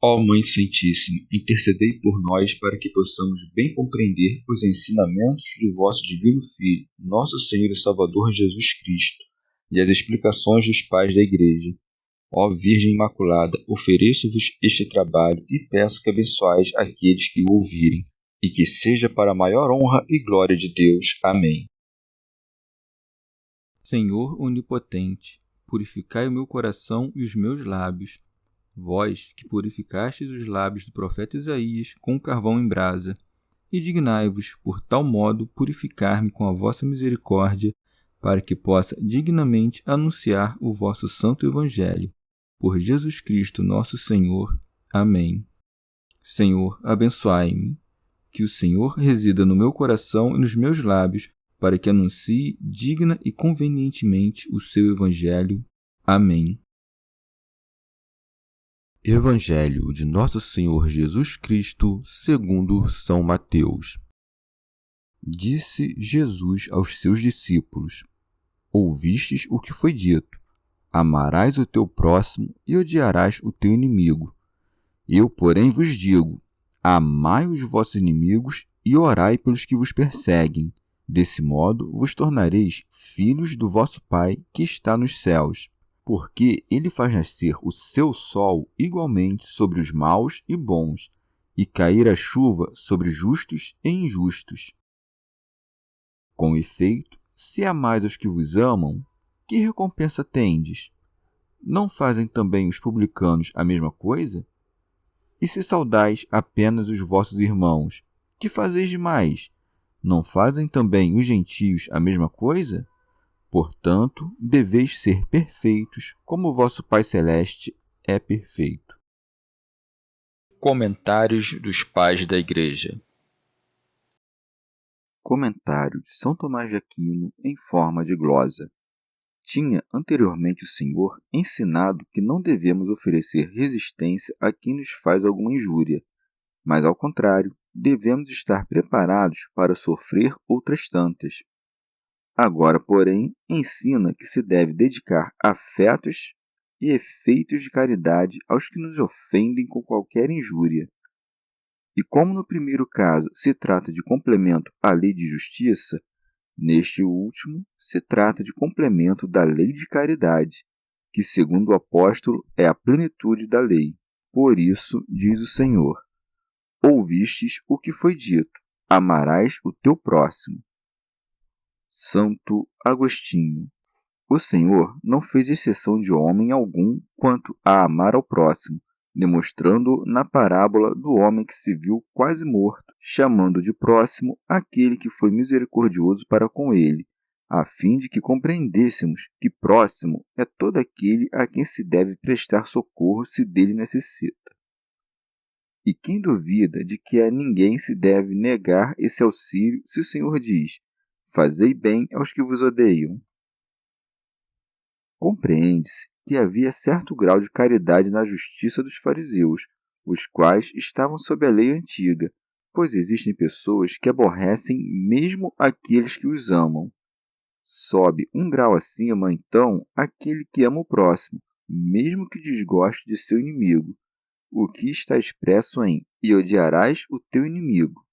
Ó Mãe Santíssima, intercedei por nós para que possamos bem compreender os ensinamentos de vosso Divino Filho, nosso Senhor e Salvador Jesus Cristo, e as explicações dos pais da Igreja. Ó Virgem Imaculada, ofereço-vos este trabalho e peço que abençoais aqueles que o ouvirem, e que seja para a maior honra e glória de Deus. Amém. Senhor onipotente, purificai o meu coração e os meus lábios. Vós, que purificastes os lábios do profeta Isaías com carvão em brasa, e dignai-vos, por tal modo, purificar-me com a vossa misericórdia, para que possa dignamente anunciar o vosso santo Evangelho. Por Jesus Cristo nosso Senhor. Amém. Senhor, abençoai-me. Que o Senhor resida no meu coração e nos meus lábios, para que anuncie digna e convenientemente o seu Evangelho. Amém. Evangelho de Nosso Senhor Jesus Cristo, segundo São Mateus. Disse Jesus aos seus discípulos: Ouvistes o que foi dito: amarás o teu próximo e odiarás o teu inimigo. Eu, porém, vos digo: amai os vossos inimigos e orai pelos que vos perseguem. Desse modo vos tornareis filhos do vosso Pai que está nos céus, porque ele faz nascer o seu sol igualmente sobre os maus e bons, e cair a chuva sobre justos e injustos. Com efeito, se amais os que vos amam, que recompensa tendes? Não fazem também os publicanos a mesma coisa? E se saudais apenas os vossos irmãos, que fazeis demais? Não fazem também os gentios a mesma coisa? Portanto, deveis ser perfeitos, como o vosso Pai Celeste é perfeito. Comentários dos Pais da Igreja. Comentário de São Tomás de Aquino em forma de glosa. Tinha anteriormente o Senhor ensinado que não devemos oferecer resistência a quem nos faz alguma injúria, mas, ao contrário, devemos estar preparados para sofrer outras tantas. Agora, porém, ensina que se deve dedicar afetos e efeitos de caridade aos que nos ofendem com qualquer injúria. E como no primeiro caso se trata de complemento à lei de justiça, neste último se trata de complemento da lei de caridade, que, segundo o apóstolo, é a plenitude da lei. Por isso, diz o Senhor: ouvistes o que foi dito: amarás o teu próximo. Santo Agostinho. O Senhor não fez exceção de homem algum quanto a amar ao próximo, demonstrando na parábola do homem que se viu quase morto, chamando de próximo aquele que foi misericordioso para com ele, a fim de que compreendêssemos que próximo é todo aquele a quem se deve prestar socorro se dele necessita. E quem duvida de que a ninguém se deve negar esse auxílio se o Senhor diz: fazei bem aos que vos odeiam? Compreende-se que havia certo grau de caridade na justiça dos fariseus, os quais estavam sob a lei antiga, pois existem pessoas que aborrecem mesmo aqueles que os amam. Sobe um grau acima, então, aquele que ama o próximo, mesmo que desgoste de seu inimigo, o que está expresso em "e odiarás o teu inimigo",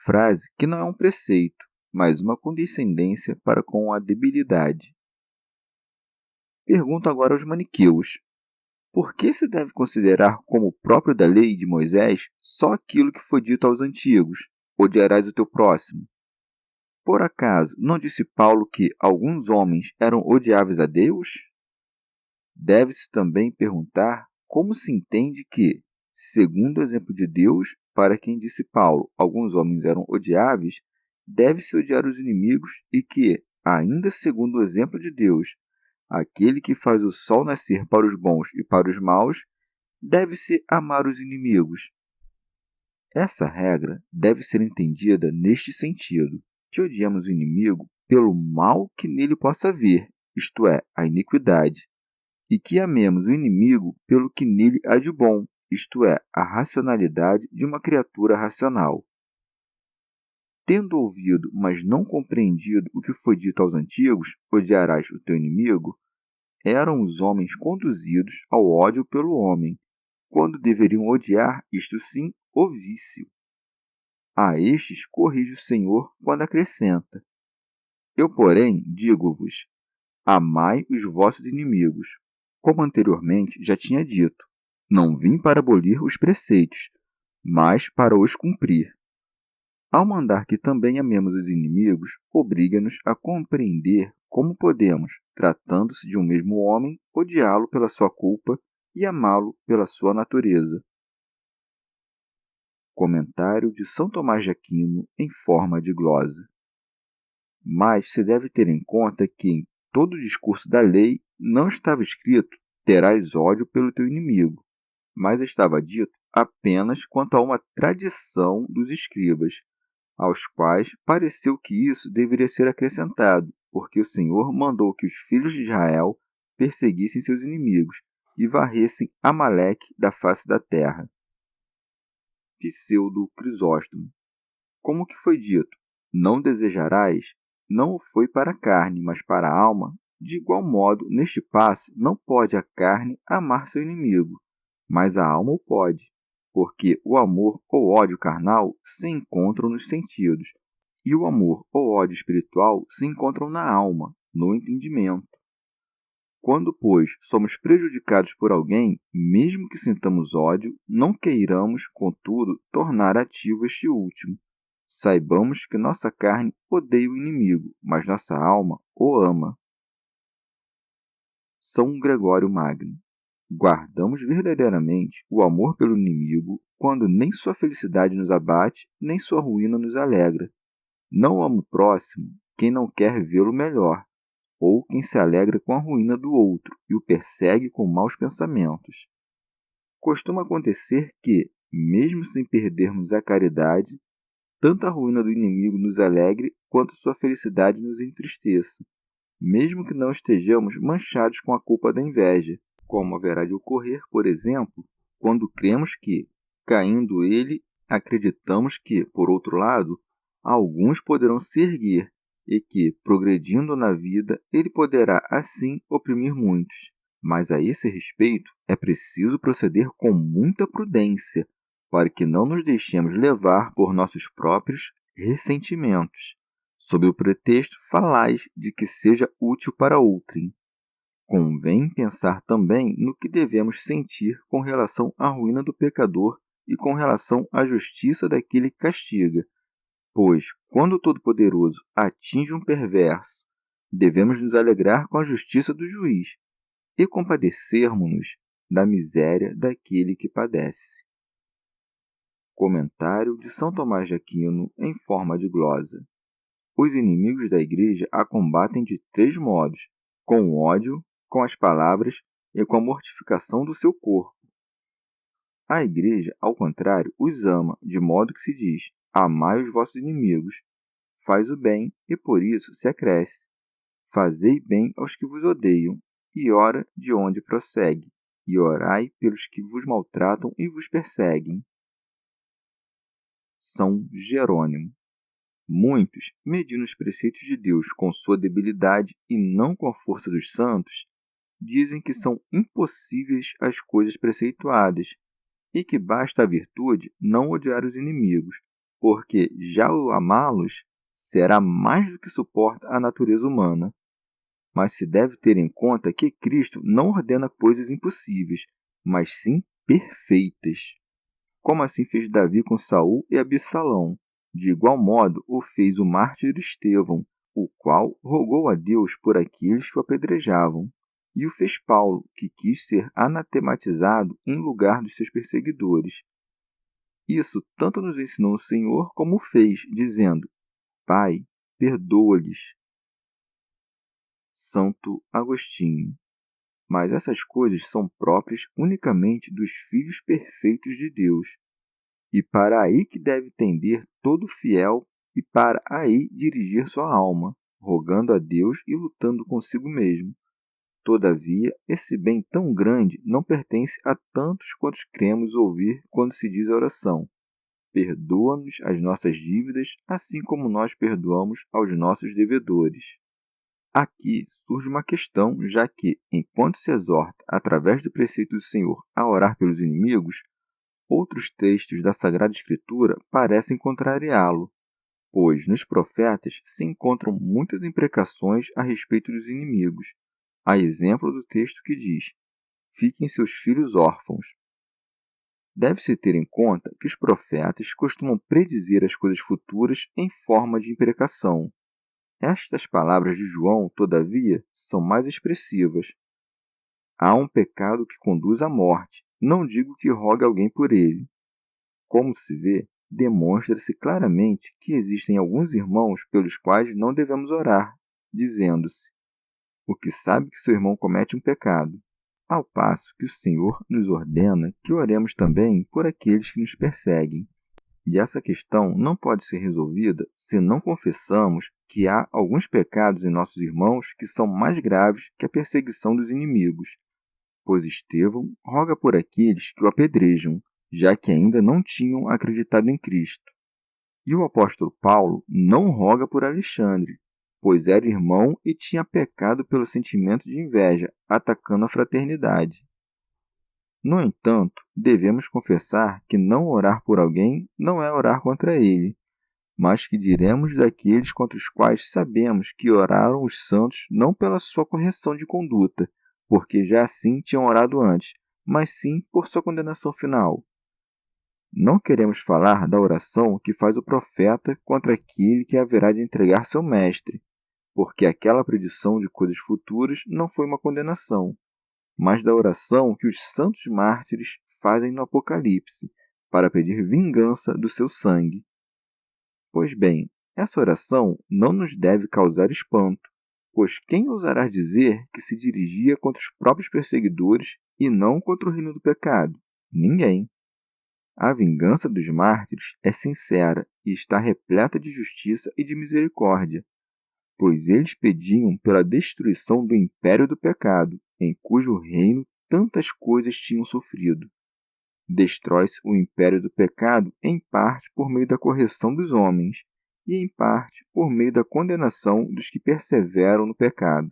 frase que não é um preceito, mas uma condescendência para com a debilidade. Pergunto agora aos maniqueus: por que se deve considerar como próprio da lei de Moisés só aquilo que foi dito aos antigos: odiarás o teu próximo? Por acaso, não disse Paulo que alguns homens eram odiáveis a Deus? Deve-se também perguntar como se entende que, segundo o exemplo de Deus, para quem disse Paulo, alguns homens eram odiáveis, deve-se odiar os inimigos e que, ainda segundo o exemplo de Deus, aquele que faz o sol nascer para os bons e para os maus, deve-se amar os inimigos. Essa regra deve ser entendida neste sentido, que odiamos o inimigo pelo mal que nele possa haver, isto é, a iniquidade, e que amemos o inimigo pelo que nele há de bom, isto é, a racionalidade de uma criatura racional. Tendo ouvido, mas não compreendido o que foi dito aos antigos: odiarás o teu inimigo, eram os homens conduzidos ao ódio pelo homem, quando deveriam odiar, isto sim, o vício. A estes corrige o Senhor quando acrescenta: Eu, porém, digo-vos, amai os vossos inimigos. Como anteriormente já tinha dito, não vim para abolir os preceitos, mas para os cumprir. Ao mandar que também amemos os inimigos, obriga-nos a compreender como podemos, tratando-se de um mesmo homem, odiá-lo pela sua culpa e amá-lo pela sua natureza. Comentário de São Tomás de Aquino em forma de glosa. Mas se deve ter em conta que em todo o discurso da lei não estava escrito terás ódio pelo teu inimigo, mas estava dito apenas quanto a uma tradição dos escribas, aos quais pareceu que isso deveria ser acrescentado, porque o Senhor mandou que os filhos de Israel perseguissem seus inimigos e varressem Amaleque da face da terra. Pseudo Crisóstomo. Como que foi dito, não desejarás, não foi para a carne, mas para a alma. De igual modo, neste passo, não pode a carne amar seu inimigo, mas a alma o pode, porque o amor ou ódio carnal se encontram nos sentidos, e o amor ou ódio espiritual se encontram na alma, no entendimento. Quando, pois, somos prejudicados por alguém, mesmo que sintamos ódio, não queiramos, contudo, tornar ativo este último. Saibamos que nossa carne odeia o inimigo, mas nossa alma o ama. São Gregório Magno. Guardamos verdadeiramente o amor pelo inimigo quando nem sua felicidade nos abate, nem sua ruína nos alegra. Não ama o próximo quem não quer vê-lo melhor, ou quem se alegra com a ruína do outro e o persegue com maus pensamentos. Costuma acontecer que, mesmo sem perdermos a caridade, tanto a ruína do inimigo nos alegre quanto sua felicidade nos entristeça, mesmo que não estejamos manchados com a culpa da inveja, como haverá de ocorrer, por exemplo, quando cremos que, caindo ele, acreditamos que, por outro lado, alguns poderão se erguer e que, progredindo na vida, ele poderá, assim, oprimir muitos. Mas a esse respeito é preciso proceder com muita prudência, para que não nos deixemos levar por nossos próprios ressentimentos, sob o pretexto falais de que seja útil para outrem. Convém pensar também no que devemos sentir com relação à ruína do pecador e com relação à justiça daquele que castiga, pois, quando o Todo-Poderoso atinge um perverso, devemos nos alegrar com a justiça do juiz e compadecermos-nos da miséria daquele que padece. Comentário de São Tomás de Aquino em forma de glosa. Os inimigos da Igreja a combatem de 3 modos: com o ódio, com as palavras e com a mortificação do seu corpo. A Igreja, ao contrário, os ama, de modo que se diz: amai os vossos inimigos, faz o bem e por isso se acresce: fazei bem aos que vos odeiam, e ora de onde prossegue, e orai pelos que vos maltratam e vos perseguem. São Jerônimo. Muitos, medindo os preceitos de Deus com sua debilidade e não com a força dos santos, dizem que são impossíveis as coisas preceituadas e que basta a virtude não odiar os inimigos, porque já o amá-los será mais do que suporta a natureza humana. Mas se deve ter em conta que Cristo não ordena coisas impossíveis, mas sim perfeitas. Como assim fez Davi com Saul e Absalão, de igual modo o fez o mártir Estevão, o qual rogou a Deus por aqueles que o apedrejavam, e o fez Paulo, que quis ser anatematizado em lugar dos seus perseguidores. Isso tanto nos ensinou o Senhor como o fez, dizendo: Pai, perdoa-lhes. Santo Agostinho. Mas essas coisas são próprias unicamente dos filhos perfeitos de Deus, e para aí que deve tender todo fiel e para aí dirigir sua alma, rogando a Deus e lutando consigo mesmo. Todavia, esse bem tão grande não pertence a tantos quantos cremos ouvir quando se diz a oração: perdoa-nos as nossas dívidas, assim como nós perdoamos aos nossos devedores. Aqui surge uma questão, já que, enquanto se exorta, através do preceito do Senhor, a orar pelos inimigos, outros textos da Sagrada Escritura parecem contrariá-lo, pois nos profetas se encontram muitas imprecações a respeito dos inimigos, a exemplo do texto que diz: fiquem seus filhos órfãos. Deve-se ter em conta que os profetas costumam predizer as coisas futuras em forma de imprecação. Estas palavras de João, todavia, são mais expressivas. Há um pecado que conduz à morte, não digo que rogue alguém por ele. Como se vê, demonstra-se claramente que existem alguns irmãos pelos quais não devemos orar, dizendo-se: o que sabe que seu irmão comete um pecado, ao passo que o Senhor nos ordena que oremos também por aqueles que nos perseguem. E essa questão não pode ser resolvida se não confessamos que há alguns pecados em nossos irmãos que são mais graves que a perseguição dos inimigos, pois Estevão roga por aqueles que o apedrejam, já que ainda não tinham acreditado em Cristo. E o apóstolo Paulo não roga por Alexandre, pois era irmão e tinha pecado pelo sentimento de inveja, atacando a fraternidade. No entanto, devemos confessar que não orar por alguém não é orar contra ele, mas que diremos daqueles contra os quais sabemos que oraram os santos não pela sua correção de conduta, porque já assim tinham orado antes, mas sim por sua condenação final. Não queremos falar da oração que faz o profeta contra aquele que haverá de entregar seu mestre, porque aquela predição de coisas futuras não foi uma condenação, mas da oração que os santos mártires fazem no Apocalipse, para pedir vingança do seu sangue. Pois bem, essa oração não nos deve causar espanto, pois quem ousará dizer que se dirigia contra os próprios perseguidores e não contra o reino do pecado? Ninguém. A vingança dos mártires é sincera e está repleta de justiça e de misericórdia, pois eles pediam pela destruição do império do pecado, em cujo reino tantas coisas tinham sofrido. Destrói-se o império do pecado em parte por meio da correção dos homens, e em parte por meio da condenação dos que perseveram no pecado.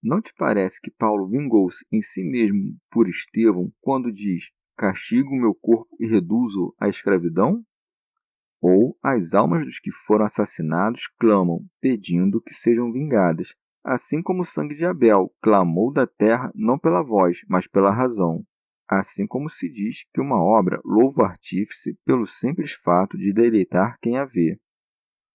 Não te parece que Paulo vingou-se em si mesmo por Estevão quando diz: castigo o meu corpo e reduzo-o à escravidão? Ou as almas dos que foram assassinados clamam, pedindo que sejam vingadas, assim como o sangue de Abel clamou da terra não pela voz, mas pela razão. Assim como se diz que uma obra louva o artífice pelo simples fato de deleitar quem a vê.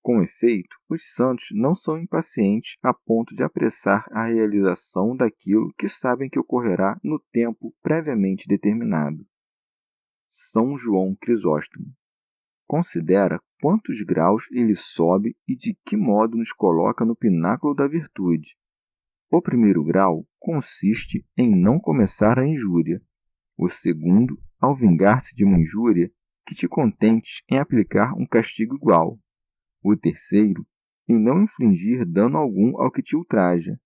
Com efeito, os santos não são impacientes a ponto de apressar a realização daquilo que sabem que ocorrerá no tempo previamente determinado. São João Crisóstomo. Considera quantos graus ele sobe e de que modo nos coloca no pináculo da virtude. O primeiro grau consiste em não começar a injúria. O segundo, ao vingar-se de uma injúria, que te contentes em aplicar um castigo igual. O terceiro, em não infligir dano algum ao que te ultraja.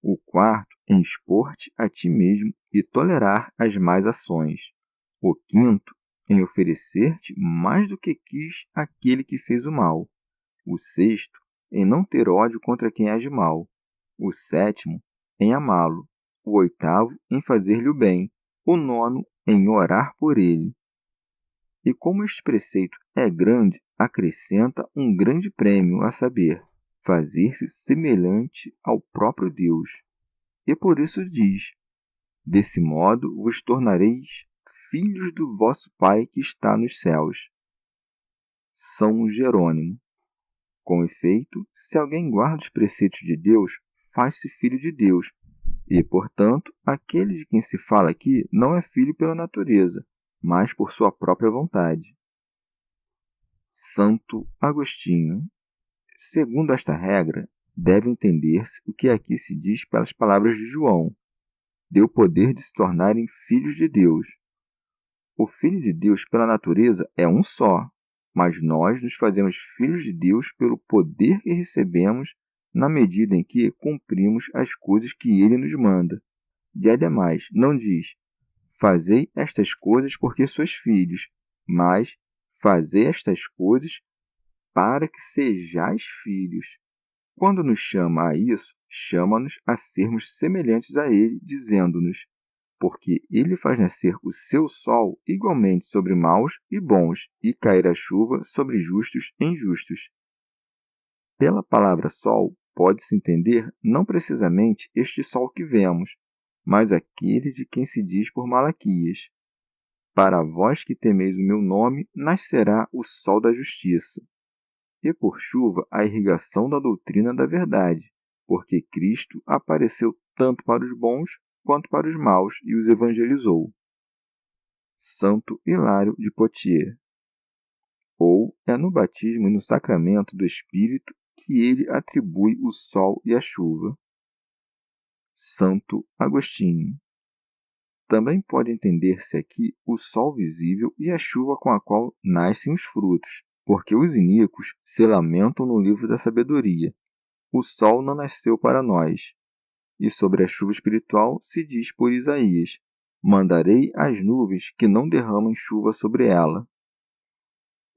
O quarto, em expor-te a ti mesmo e tolerar as más ações. O quinto, em oferecer-te mais do que quis aquele que fez o mal. O sexto, em não ter ódio contra quem age mal. O sétimo, em amá-lo. O oitavo, em fazer-lhe o bem. O nono, em orar por ele. E como este preceito é grande, acrescenta um grande prêmio, a saber, fazer-se semelhante ao próprio Deus. E por isso diz: desse modo vos tornareis filhos do vosso Pai que está nos céus. São Jerônimo. Com efeito, se alguém guarda os preceitos de Deus, faz-se filho de Deus, e, portanto, aquele de quem se fala aqui não é filho pela natureza, mas por sua própria vontade. Santo Agostinho. Segundo esta regra, deve entender-se o que aqui se diz pelas palavras de João: deu poder de se tornarem filhos de Deus. O Filho de Deus pela natureza é um só, mas nós nos fazemos filhos de Deus pelo poder que recebemos na medida em que cumprimos as coisas que Ele nos manda. E ademais, não diz: fazei estas coisas porque sois filhos, mas fazei estas coisas para que sejais filhos. quando nos chama a isso, chama-nos a sermos semelhantes a ele, dizendo-nos: porque ele faz nascer o seu sol igualmente sobre maus e bons, e cair a chuva sobre justos e injustos. Pela palavra sol, pode-se entender não precisamente este sol que vemos, mas aquele de quem se diz por Malaquias: para vós que temeis o meu nome, nascerá o sol da justiça. E por chuva a irrigação da doutrina da verdade, porque Cristo apareceu tanto para os bons quanto para os maus e os evangelizou. Santo Hilário de Poitiers. Ou é no batismo e no sacramento do Espírito que ele atribui o sol e a chuva. Santo Agostinho. Também pode entender-se aqui o sol visível e a chuva com a qual nascem os frutos, porque os iníquos se lamentam no livro da sabedoria: o sol não nasceu para nós. E sobre a chuva espiritual se diz por Isaías: mandarei as nuvens que não derramem chuva sobre ela.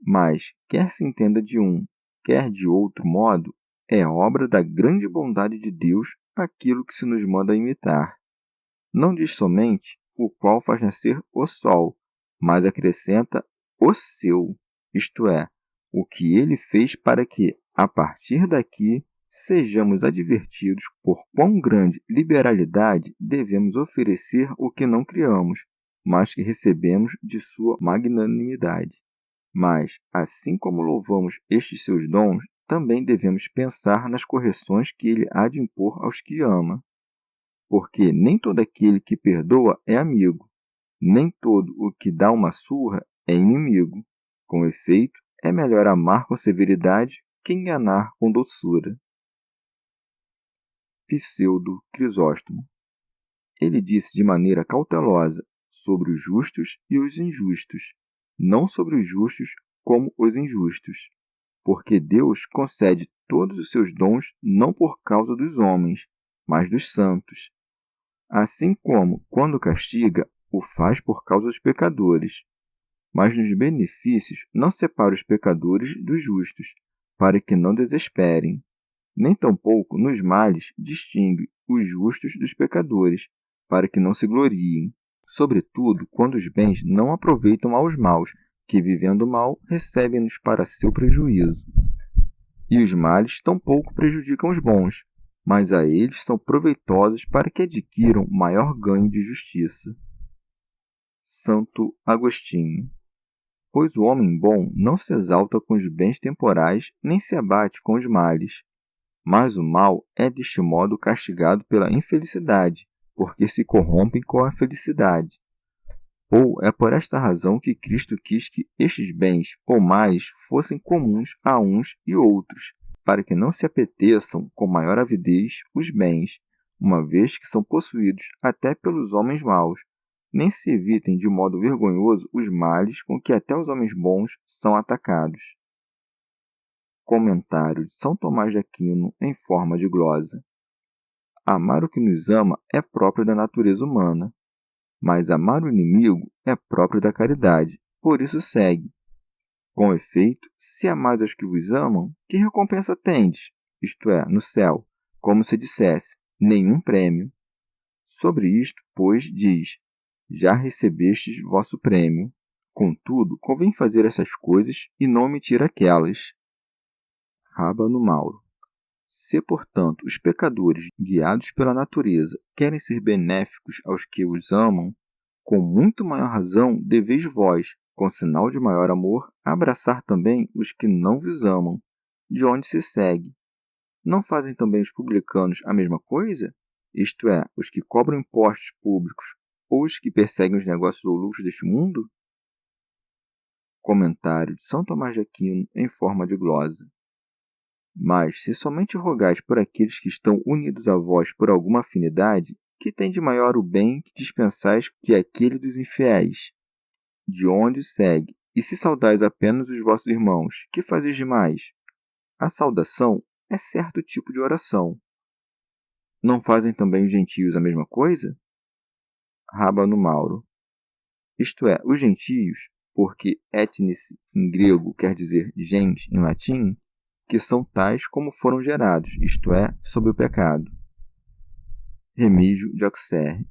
Mas, quer se entenda de um, quer de outro modo, é obra da grande bondade de Deus aquilo que se nos manda imitar. Não diz somente o qual faz nascer o sol, mas acrescenta o seu, isto é, o que ele fez para que, a partir daqui, sejamos advertidos por quão grande liberalidade devemos oferecer o que não criamos, mas que recebemos de sua magnanimidade. Mas, assim como louvamos estes seus dons, também devemos pensar nas correções que ele há de impor aos que ama. Porque nem todo aquele que perdoa é amigo, nem todo o que dá uma surra é inimigo. Com efeito, é melhor amar com severidade que enganar com doçura. Pseudo Crisóstomo. Ele disse de maneira cautelosa sobre os justos e os injustos, não sobre os justos como os injustos, porque Deus concede todos os seus dons não por causa dos homens, mas dos santos. Assim como, quando castiga, o faz por causa dos pecadores. Mas nos benefícios não separa os pecadores dos justos, para que não desesperem. Nem tampouco nos males distingue os justos dos pecadores, para que não se gloriem. Sobretudo, quando os bens não aproveitam aos maus, que vivendo mal, recebem-nos para seu prejuízo. E os males tampouco prejudicam os bons, mas a eles são proveitosos para que adquiram maior ganho de justiça. Santo Agostinho. Pois o homem bom não se exalta com os bens temporais, nem se abate com os males. Mas o mal é deste modo castigado pela infelicidade, porque se corrompem com a felicidade. Ou é por esta razão que Cristo quis que estes bens ou males fossem comuns a uns e outros, para que não se apeteçam com maior avidez os bens, uma vez que são possuídos até pelos homens maus, nem se evitem de modo vergonhoso os males com que até os homens bons são atacados. Comentário de São Tomás de Aquino em forma de glosa. Amar o que nos ama é próprio da natureza humana, mas amar o inimigo é próprio da caridade, por isso segue. Com efeito, se amais os que vos amam, que recompensa tendes? Isto é, no céu, como se dissesse, nenhum prêmio. Sobre isto, pois, diz: já recebestes vosso prêmio. Contudo, convém fazer essas coisas e não omitir aquelas. Rábano Mauro. Se, portanto, os pecadores, guiados pela natureza, querem ser benéficos aos que os amam, com muito maior razão deveis vós, com sinal de maior amor, abraçar também os que não vos amam, de onde se segue. Não fazem também os publicanos a mesma coisa? Isto é, os que cobram impostos públicos ou os que perseguem os negócios ou lucros deste mundo? Comentário de São Tomás de Aquino em forma de glosa. Mas, se somente rogais por aqueles que estão unidos a vós por alguma afinidade, que tem de maior o bem que dispensais que aquele dos infiéis? De onde segue? E se saudais apenas os vossos irmãos, que fazeis demais? A saudação é certo tipo de oração. Não fazem também os gentios a mesma coisa? Rábano Mauro. Isto é, os gentios, porque etnis em grego quer dizer gens em latim, que são tais como foram gerados, isto é, sob o pecado. Remígio de Auxerre.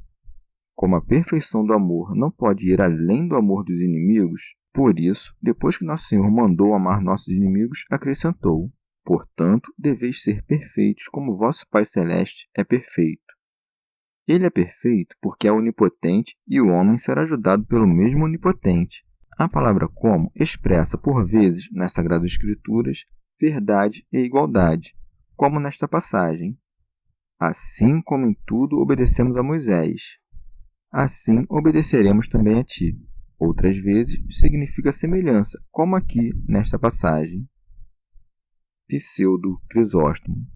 Como a perfeição do amor não pode ir além do amor dos inimigos, por isso, depois que nosso Senhor mandou amar nossos inimigos, acrescentou: portanto, deveis ser perfeitos como vosso Pai Celeste é perfeito. Ele é perfeito porque é onipotente e o homem será ajudado pelo mesmo onipotente. A palavra como expressa, por vezes, nas Sagradas Escrituras, verdade e igualdade, como nesta passagem. Assim como em tudo obedecemos a Moisés, assim obedeceremos também a ti. Outras vezes, significa semelhança, como aqui nesta passagem. Pseudo Crisóstomo.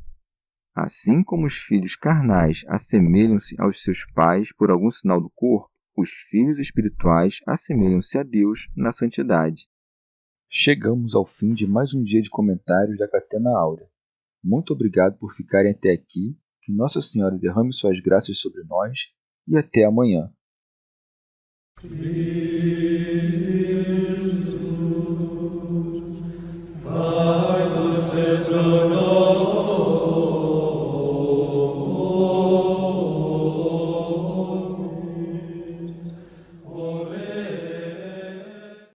Assim como os filhos carnais assemelham-se aos seus pais por algum sinal do corpo, os filhos espirituais assemelham-se a Deus na santidade. Chegamos ao fim de mais um dia de comentários da Catena Áurea. Muito obrigado por ficarem até aqui, que Nossa Senhora derrame suas graças sobre nós e até amanhã.